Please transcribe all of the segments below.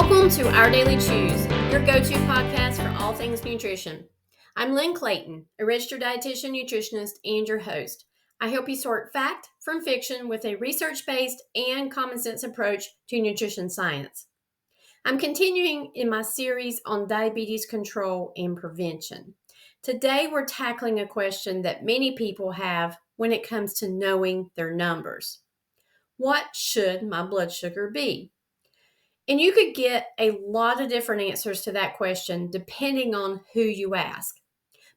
Welcome to Our Daily Chews, your go-to podcast for all things nutrition. I'm Lynn Clayton, a registered dietitian, nutritionist, and your host. I help you sort fact from fiction with a research-based and common sense approach to nutrition science. I'm continuing in my series on diabetes control and prevention. Today, we're tackling a question that many people have when it comes to knowing their numbers. What should my blood sugar be? And you could get a lot of different answers to that question depending on who you ask.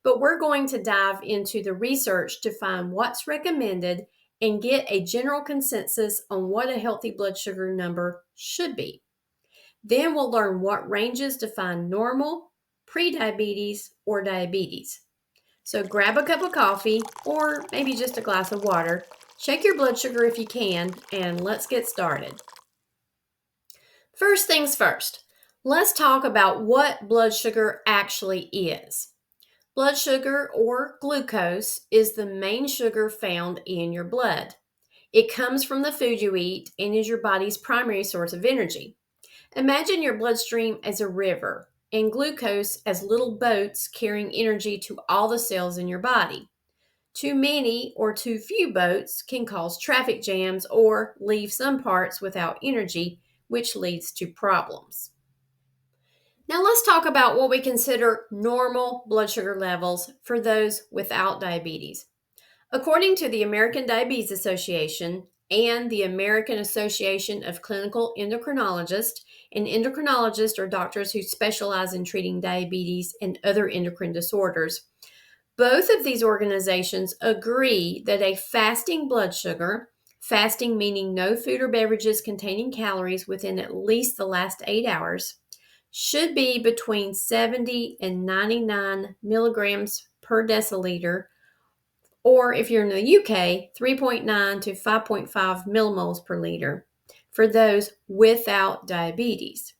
But we're going to dive into the research to find what's recommended and get a general consensus on what a healthy blood sugar number should be. Then we'll learn what ranges define normal, prediabetes, or diabetes. So grab a cup of coffee or maybe just a glass of water, check your blood sugar if you can, and let's get started. First things first, let's talk about what blood sugar actually is. Blood sugar, or glucose, is the main sugar found in your blood. It comes from the food you eat and is your body's primary source of energy. Imagine your bloodstream as a river and glucose as little boats carrying energy to all the cells in your body. Too many or too few boats can cause traffic jams or leave some parts without energy, which leads to problems. Now let's talk about what we consider normal blood sugar levels for those without diabetes. According to the American Diabetes Association and the American Association of Clinical Endocrinologists, and endocrinologists are doctors who specialize in treating diabetes and other endocrine disorders, both of these organizations agree that a fasting blood sugar, fasting meaning no food or beverages containing calories within at least the last 8 hours, should be between 70 and 99 milligrams per deciliter, or if you're in the UK, 3.9 to 5.5 millimoles per liter for those without diabetes.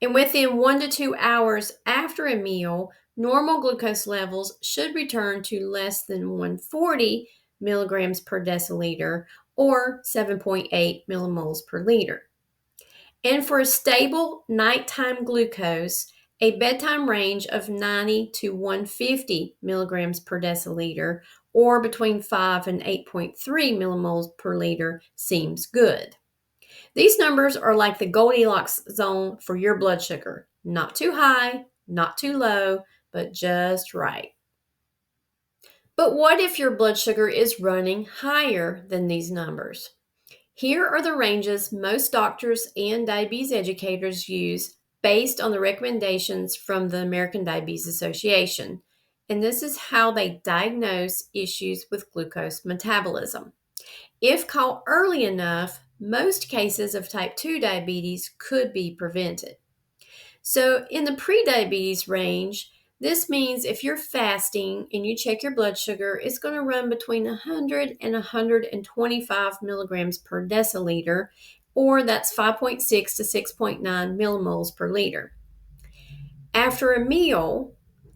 And within 1 to 2 hours after a meal, normal glucose levels should return to less than 140 milligrams per deciliter or 7.8 millimoles per liter. And for a stable nighttime glucose, a bedtime range of 90 to 150 milligrams per deciliter or between 5 and 8.3 millimoles per liter seems good. These numbers are like the Goldilocks zone for your blood sugar. Not too high, not too low, but just right. But what if your blood sugar is running higher than these numbers? Here are the ranges most doctors and diabetes educators use based on the recommendations from the American Diabetes Association. And this is how they diagnose issues with glucose metabolism. If caught early enough, most cases of type 2 diabetes could be prevented. So in the prediabetes range, this means if you're fasting and you check your blood sugar, it's going to run between 100 and 125 milligrams per deciliter, or that's 5.6 to 6.9 millimoles per liter. After a meal,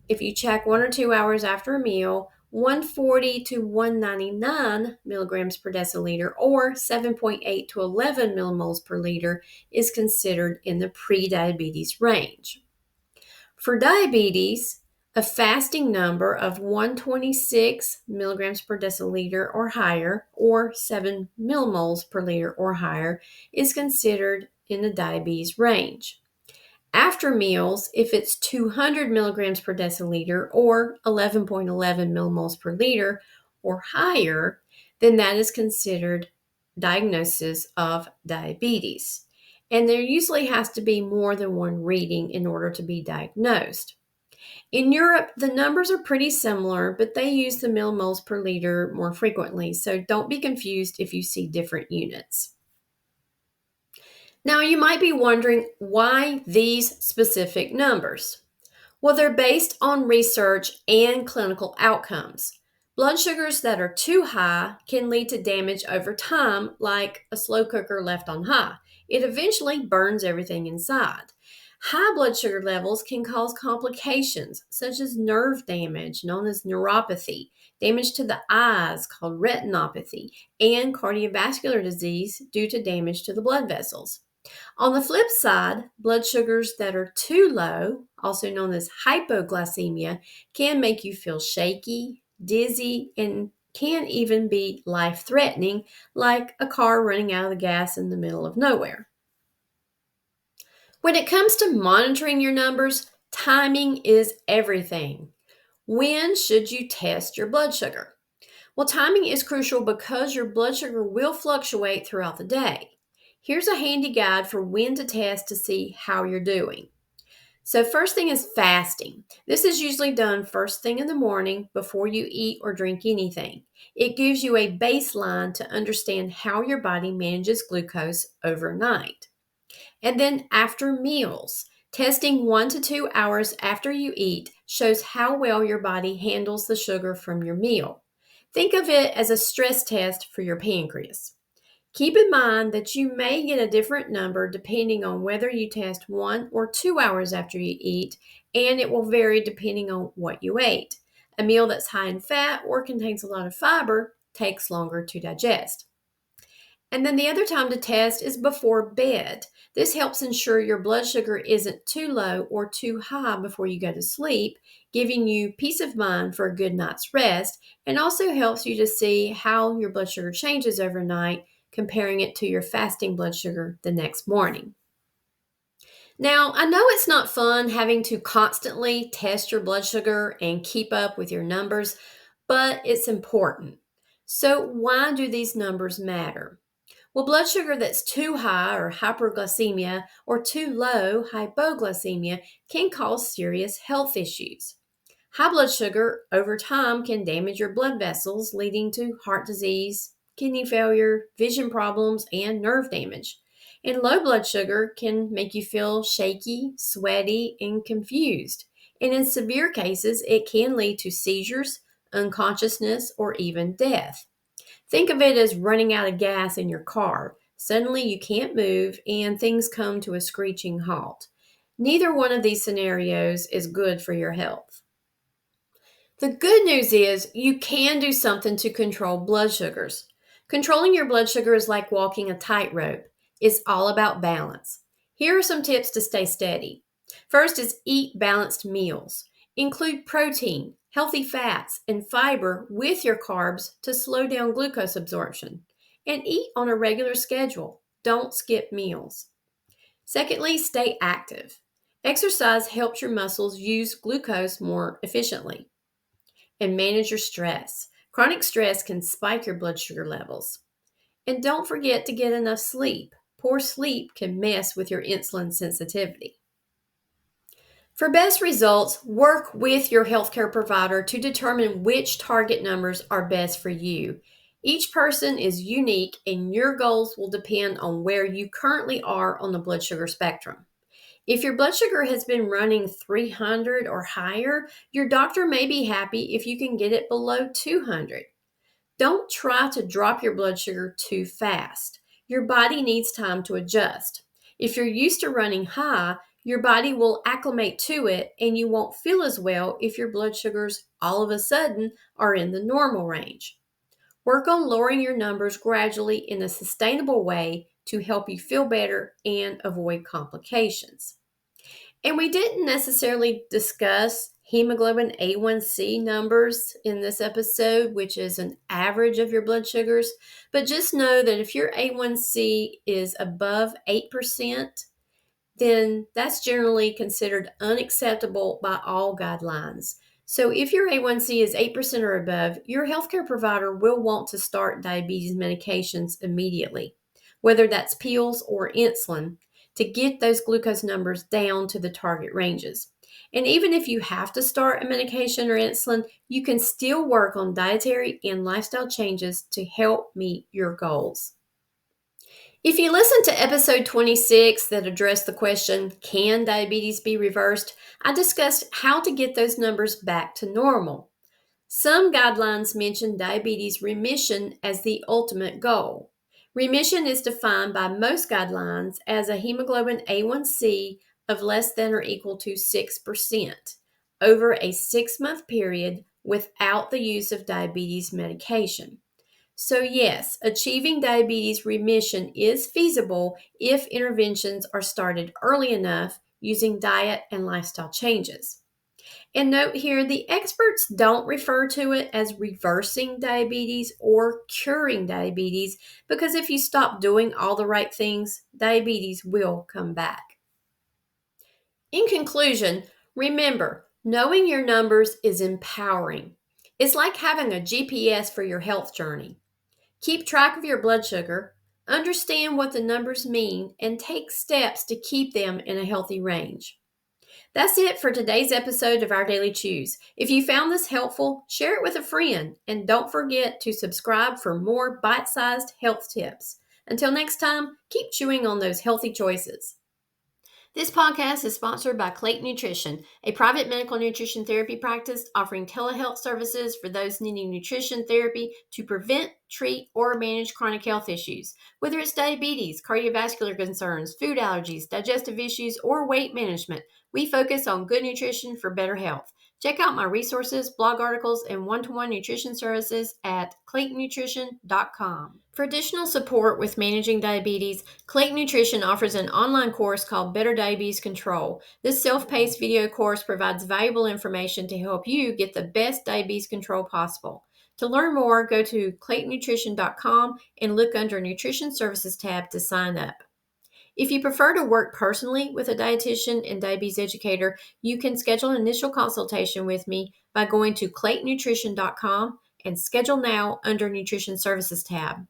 if you check 1 or 2 hours after a meal, 140 to 199 milligrams per deciliter or 7.8 to 11 millimoles per liter is considered in the prediabetes range. For diabetes, a fasting number of 126 milligrams per deciliter or higher or 7 millimoles per liter or higher is considered in the diabetes range. After meals, if it's 200 milligrams per deciliter or 11.11 millimoles per liter or higher, then that is considered diagnosis of diabetes. And there usually has to be more than one reading in order to be diagnosed. In Europe, the numbers are pretty similar, but they use the millimoles per liter more frequently, so don't be confused if you see different units. Now, you might be wondering why these specific numbers. Well, they're based on research and clinical outcomes. Blood sugars that are too high can lead to damage over time, like a slow cooker left on high. It eventually burns everything inside. High blood sugar levels can cause complications such as nerve damage, known as neuropathy, damage to the eyes called retinopathy, and cardiovascular disease due to damage to the blood vessels. On the flip side, blood sugars that are too low, also known as hypoglycemia, can make you feel shaky, dizzy, and can even be life threatening, like a car running out of the gas in the middle of nowhere. When it comes to monitoring your numbers, timing is everything. When should you test your blood sugar? Well, timing is crucial because your blood sugar will fluctuate throughout the day. Here's a handy guide for when to test to see how you're doing. So, first thing is fasting. This is usually done first thing in the morning before you eat or drink anything. It gives you a baseline to understand how your body manages glucose overnight. And then after meals, testing 1 to 2 hours after you eat shows how well your body handles the sugar from your meal. Think of it as a stress test for your pancreas. Keep in mind that you may get a different number depending on whether you test 1 or 2 hours after you eat, and it will vary depending on what you ate. A meal that's high in fat or contains a lot of fiber takes longer to digest. And then the other time to test is before bed. This helps ensure your blood sugar isn't too low or too high before you go to sleep, giving you peace of mind for a good night's rest, and also helps you to see how your blood sugar changes overnight, comparing it to your fasting blood sugar the next morning. Now, I know it's not fun having to constantly test your blood sugar and keep up with your numbers, but it's important. So, why do these numbers matter? Well, blood sugar that's too high or hyperglycemia or too low, hypoglycemia, can cause serious health issues. High blood sugar over time can damage your blood vessels, leading to heart disease, kidney failure, vision problems, and nerve damage. And low blood sugar can make you feel shaky, sweaty, and confused. And in severe cases, it can lead to seizures, unconsciousness, or even death. Think of it as running out of gas in your car. Suddenly you can't move and things come to a screeching halt. Neither one of these scenarios is good for your health. The good news is you can do something to control blood sugars. Controlling your blood sugar is like walking a tightrope. It's all about balance. Here are some tips to stay steady. First is eat balanced meals. Include protein, healthy fats, and fiber with your carbs to slow down glucose absorption. And eat on a regular schedule. Don't skip meals. Secondly, stay active. Exercise helps your muscles use glucose more efficiently. And manage your stress. Chronic stress can spike your blood sugar levels. And don't forget to get enough sleep. Poor sleep can mess with your insulin sensitivity. For best results, work with your healthcare provider to determine which target numbers are best for you. Each person is unique, and your goals will depend on where you currently are on the blood sugar spectrum. If your blood sugar has been running 300 or higher, your doctor may be happy if you can get it below 200. Don't try to drop your blood sugar too fast. Your body needs time to adjust. If you're used to running high, your body will acclimate to it and you won't feel as well if your blood sugars all of a sudden are in the normal range. Work on lowering your numbers gradually in a sustainable way to help you feel better and avoid complications. And we didn't necessarily discuss hemoglobin A1C numbers in this episode, which is an average of your blood sugars. But just know that if your A1C is above 8%, then that's generally considered unacceptable by all guidelines. So if your A1C is 8% or above, your healthcare provider will want to start diabetes medications immediately, whether that's pills or insulin, to get those glucose numbers down to the target ranges. And even if you have to start a medication or insulin, you can still work on dietary and lifestyle changes to help meet your goals. If you listen to episode 26 that addressed the question, can diabetes be reversed? I discussed how to get those numbers back to normal. Some guidelines mention diabetes remission as the ultimate goal. Remission is defined by most guidelines as a hemoglobin A1C of less than or equal to 6% over a 6-month period without the use of diabetes medication. So, yes, achieving diabetes remission is feasible if interventions are started early enough using diet and lifestyle changes. And note here, the experts don't refer to it as reversing diabetes or curing diabetes because if you stop doing all the right things, diabetes will come back. In conclusion, remember, knowing your numbers is empowering. It's like having a GPS for your health journey. Keep track of your blood sugar, understand what the numbers mean, and take steps to keep them in a healthy range. That's it for today's episode of Our Daily Chews. If you found this helpful, share it with a friend, and don't forget to subscribe for more bite-sized health tips. Until next time, keep chewing on those healthy choices. This podcast is sponsored by Clayton Nutrition, a private medical nutrition therapy practice offering telehealth services for those needing nutrition therapy to prevent, treat, or manage chronic health issues. Whether it's diabetes, cardiovascular concerns, food allergies, digestive issues, or weight management, we focus on good nutrition for better health. Check out my resources, blog articles, and one-to-one nutrition services at claytonnutrition.com. For additional support with managing diabetes, Clayton Nutrition offers an online course called Better Diabetes Control. This self-paced video course provides valuable information to help you get the best diabetes control possible. To learn more, go to claytonnutrition.com and look under Nutrition Services tab to sign up. If you prefer to work personally with a dietitian and diabetes educator, you can schedule an initial consultation with me by going to claytonnutrition.com and schedule now under Nutrition Services tab.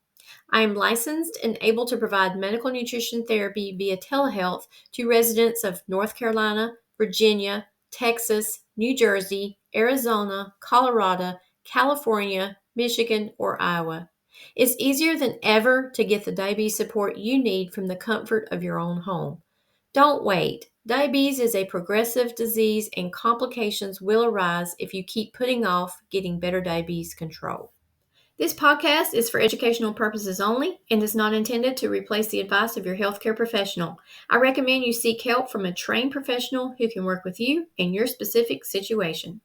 I am licensed and able to provide medical nutrition therapy via telehealth to residents of North Carolina, Virginia, Texas, New Jersey, Arizona, Colorado, California, Michigan, or Iowa. It's easier than ever to get the diabetes support you need from the comfort of your own home. Don't wait. Diabetes is a progressive disease and complications will arise if you keep putting off getting better diabetes control. This podcast is for educational purposes only and is not intended to replace the advice of your healthcare professional. I recommend you seek help from a trained professional who can work with you in your specific situation.